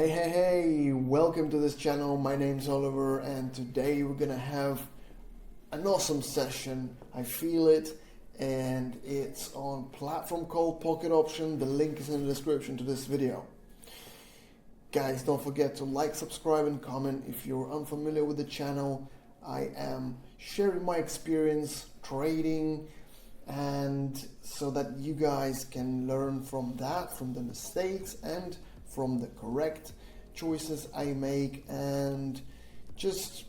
Hey, welcome to this channel. My name's Oliver, and today we're gonna have an awesome session. I feel it, and it's on a platform called Pocket Option. The link is in the description to this video. Guys, don't forget to like, subscribe, and comment if you're unfamiliar with the channel. I am sharing my experience trading, and so that you guys can learn from that, from the mistakes, and from the correct choices I make, and just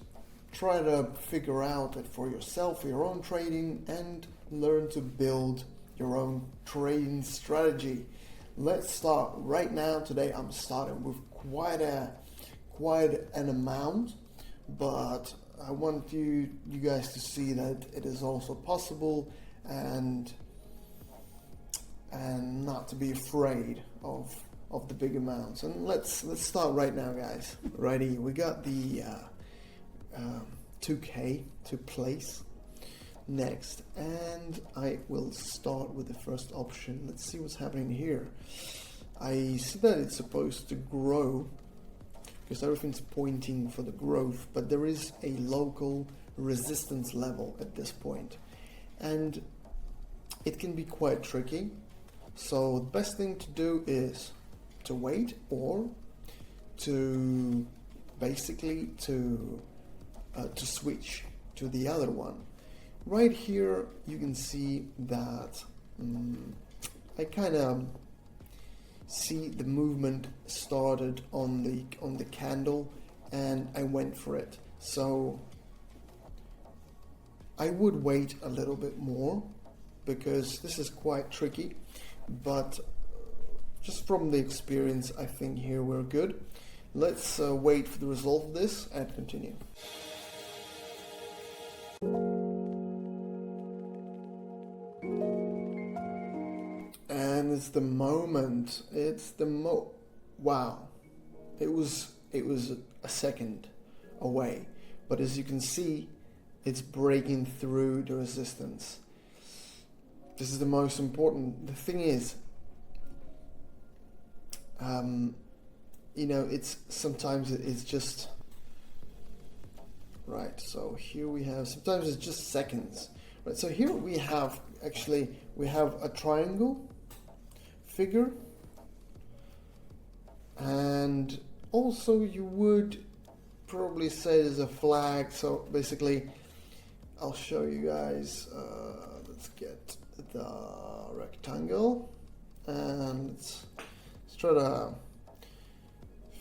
try to figure out it for yourself, for your own trading, and learn to build your own trading strategy. Let's start right now. Today I'm starting with quite an amount, but I want you guys to see that it is also possible, and not to be afraid of the big amounts. And let's start right now, guys. Righty, we got the 2K to place next, and I will start with the first option. Let's see what's happening here. I see that it's supposed to grow because everything's pointing for the growth, but there is a local resistance level at this point, and it can be quite tricky. So the best thing to do is to wait, or to basically to switch to the other one. Right here you can see that I kind of see the movement started on the candle, and I went for it. So I would wait a little bit more because this is quite tricky, but just from the experience, I think here we're good. Let's wait for the result of this and continue. And it's the moment. Wow. It was a second away, but as you can see, it's breaking through the resistance. This is the most important. The thing is, it's sometimes it's just right. So here we have, sometimes it's just seconds, right? So here we have a triangle figure, and also you would probably say there's a flag. So basically, I'll show you guys. Let's get the rectangle, and let's try to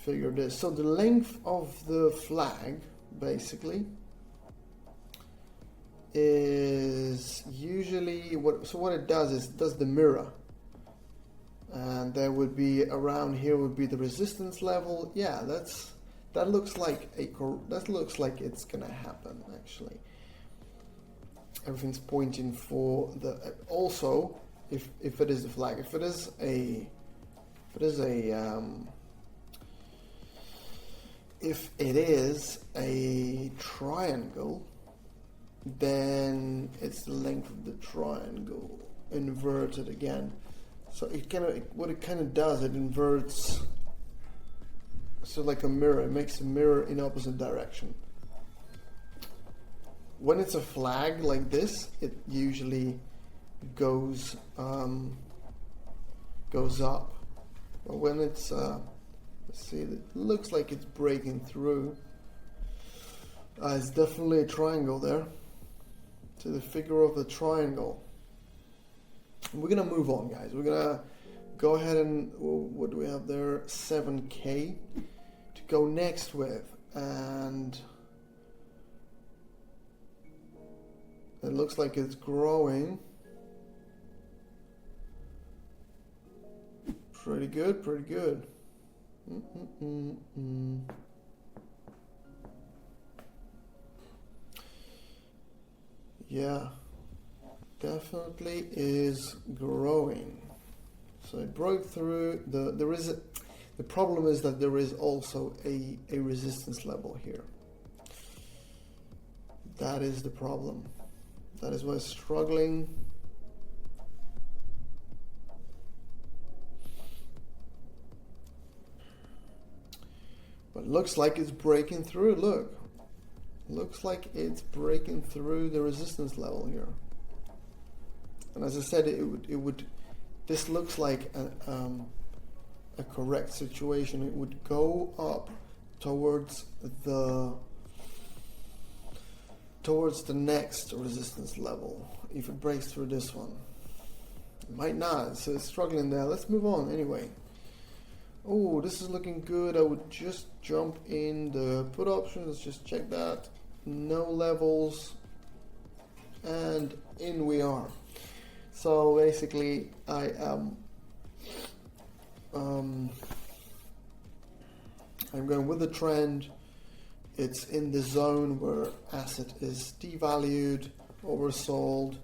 figure this. So the length of the flag basically is usually what it does is it does the mirror, and there would be around here would be the resistance level. Yeah, that looks like it's gonna happen. Actually, everything's pointing for the, also if it is the flag, if it is a triangle, then it's the length of the triangle inverted again. So what it kind of does, it inverts, so like a mirror, it makes a mirror in opposite direction. When it's a flag like this, it usually goes up. But when it's let's see, it looks like it's breaking through. It's definitely a triangle there. To the figure of the triangle. We're gonna move on, guys. We're gonna go ahead and, what do we have there? 7K to go next with, and it looks like it's growing. Pretty good. Yeah, definitely is growing. So it broke through. The problem is that there is also a resistance level here. That is the problem. That is why it's struggling. But looks like it's breaking through. Look, looks like it's breaking through the resistance level here. And as I said, it would. This looks like a correct situation. It would go up towards the next resistance level if it breaks through this one. It might not, so it's struggling there. Let's move on anyway. Oh, this is looking good. I would just jump in the put option. Let's just check that. No levels, and in we are. So basically, I am I'm going with the trend. It's in the zone where asset is devalued, oversold,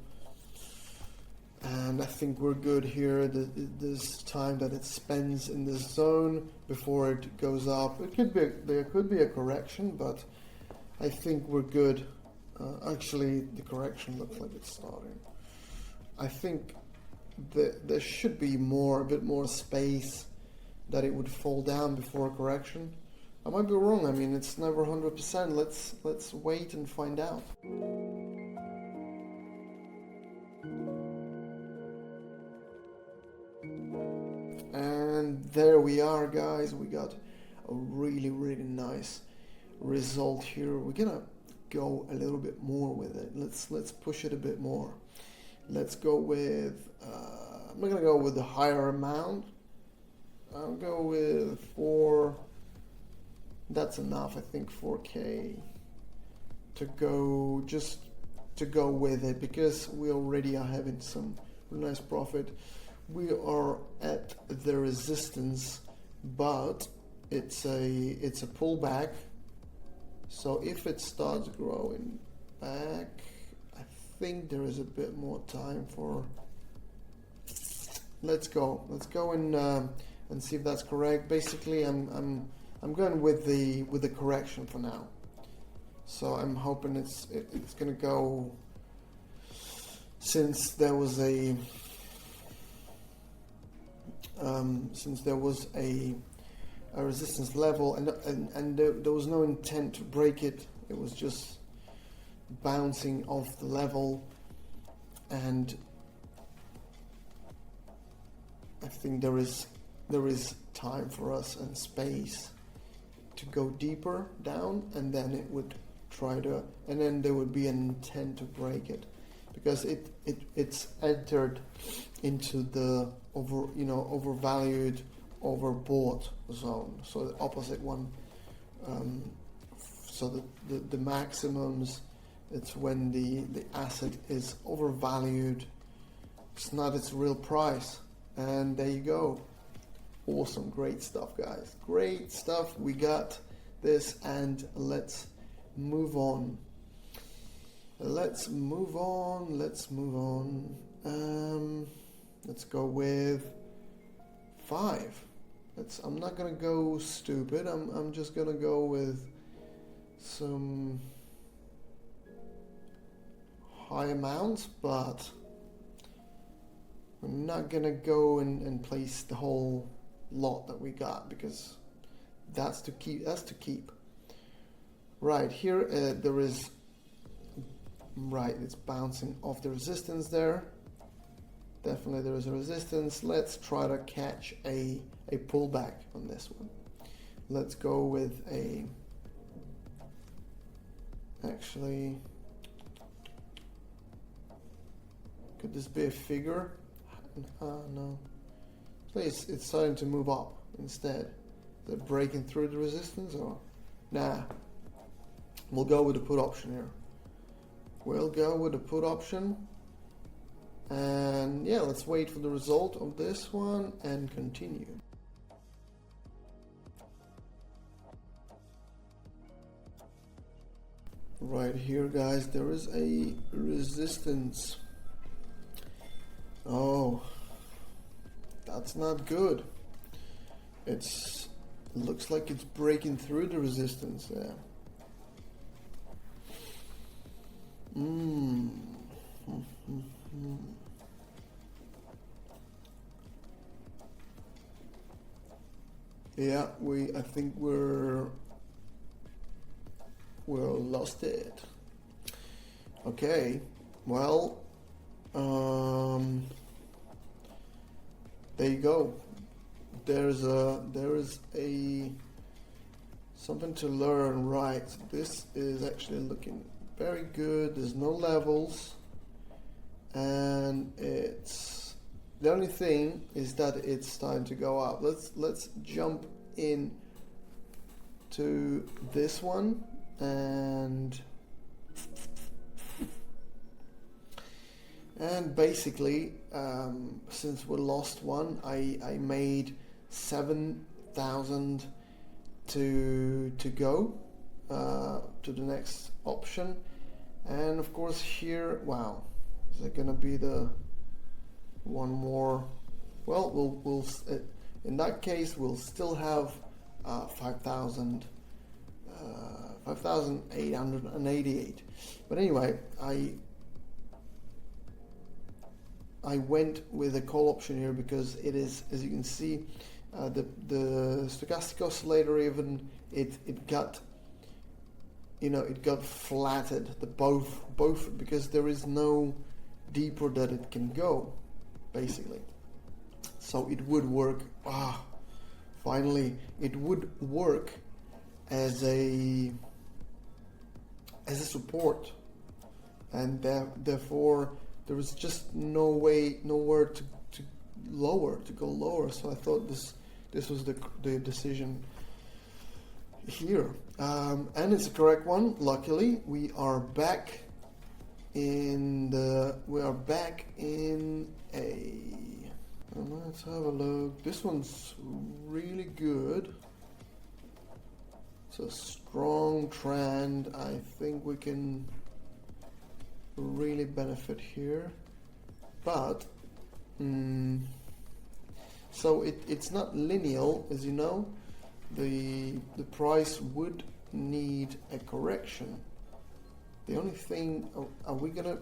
and I think we're good here. This time that it spends in this zone before it goes up. There could be a correction, but I think we're good. Actually, the correction looks like it's starting. I think there should be a bit more space that it would fall down before a correction. I might be wrong. I mean, it's never 100%. Let's wait and find out. And there we are, guys. We got a really, really nice result here. We're gonna go a little bit more with it. Let's push it a bit more. Let's go with. I'm not gonna go with the higher amount. I'll go with 4. That's enough, I think, 4K to go with it, because we already are having some nice profit. We are at the resistance, but it's a pullback. So if it starts growing back, I think there is a bit more time for. Let's go and see if that's correct. Basically, I'm going with the correction for now. So I'm hoping it's going to go, since there was a resistance level, and there was no intent to break it. It was just bouncing off the level, and I think there is time for us and space to go deeper down, and then it would and then there would be an intent to break it, because it's entered into the overvalued, overbought zone. So the opposite one. So the maximums, it's when the asset is overvalued. It's not its real price. And there you go. Awesome, great stuff, guys. Great stuff. We got this, and let's move on. Let's go with 5. I'm not gonna go stupid. I'm just gonna go with some high amounts, but I'm not gonna go and place the whole lot that we got, because that's to keep. Right here, there is. Right, it's bouncing off the resistance there. Definitely there is a resistance. Let's try to catch a pullback on this one. Let's go with actually, could this be a figure? No. Please, it's starting to move up instead. Is it breaking through the resistance, or? Nah. We'll go with the put option here. We'll go with the put option. And yeah, let's wait for the result of this one and continue. Right here, guys, there is a resistance. Oh, that's not good. It looks like it's breaking through the resistance there. Yeah, I think we're we lost it. Okay, well, there you go. There is a something to learn, right? This is actually looking very good. There's no levels, and it's the only thing is that it's time to go up. Let's jump in to this one, and basically since we lost one, I made 7,000 to go to the next option. And of course here, wow, is it gonna be the one more? Well, we'll in that case we'll still have 5,888. But anyway, I went with a call option here because it is, as you can see, the stochastic oscillator, even it got, it got flattened, both because there is no deeper that it can go, basically. So it would work. Finally, it would work as a support, and therefore there was just nowhere to go lower. So I thought this was the decision here, and it's a correct one. Luckily, we are back in a. Let's have a look. This one's really good. It's a strong trend. I think we can really benefit here, but so it's not linear, as you know. The price would need a correction. The only thing, are we gonna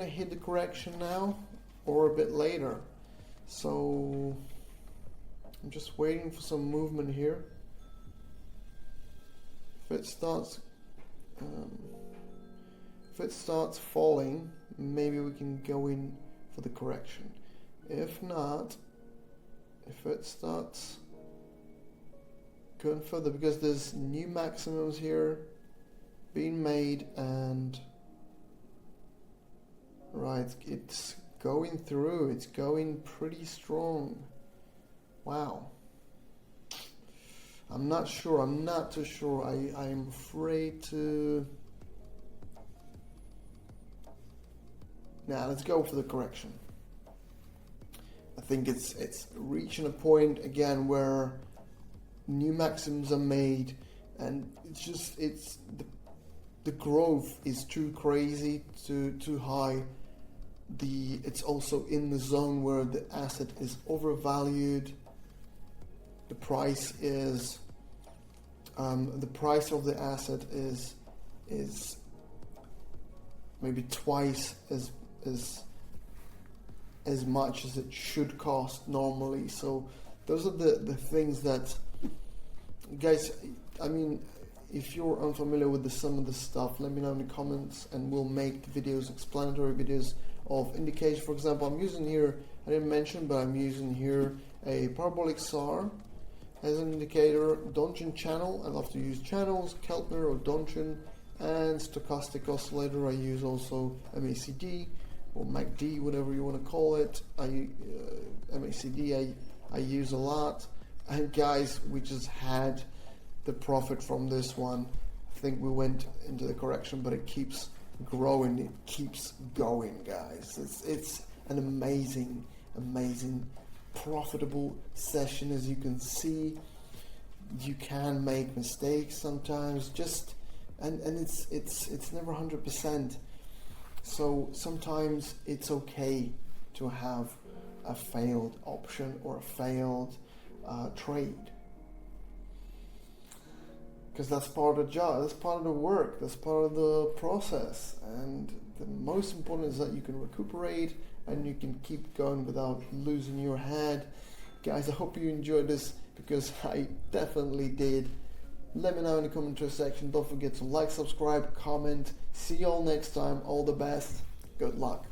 hit the correction now or a bit later? So I'm just waiting for some movement here. If it starts falling, maybe we can go in for the correction. If not, if it starts going further, because there's new maximums here being made, and right, it's going through, it's going pretty strong. Wow. I'm not too sure. I'm afraid to. Now let's go for the correction. I think it's reaching a point again where new maximums are made, and it's the growth is too crazy, too high. It's also in the zone where the asset is overvalued. The price of the asset is maybe twice as much as it should cost normally. So those are the things that, guys, I mean, if you're unfamiliar with some of the stuff, let me know in the comments, and we'll make videos, explanatory videos of indication. For example, I'm using here, I didn't mention, but I'm using here a parabolic SAR as an indicator, Donchian channel. I love to use channels, Keltner or Donchian, and stochastic oscillator. I use also MACD or MACD, whatever you want to call it. MACD I use a lot. And guys, we just had the profit from this one. I think we went into the correction, but it keeps growing, it keeps going, guys. It's an amazing profitable session. As you can see, you can make mistakes sometimes, and it's never 100%. So sometimes it's okay to have a failed option or a failed trade, because that's part of the job, that's part of the work, that's part of the process. And the most important is that you can recuperate and you can keep going without losing your head. Guys, I hope you enjoyed this, because I definitely did. Let me know in the commentary section. Don't forget to like, subscribe, comment. See you all next time. All the best. Good luck.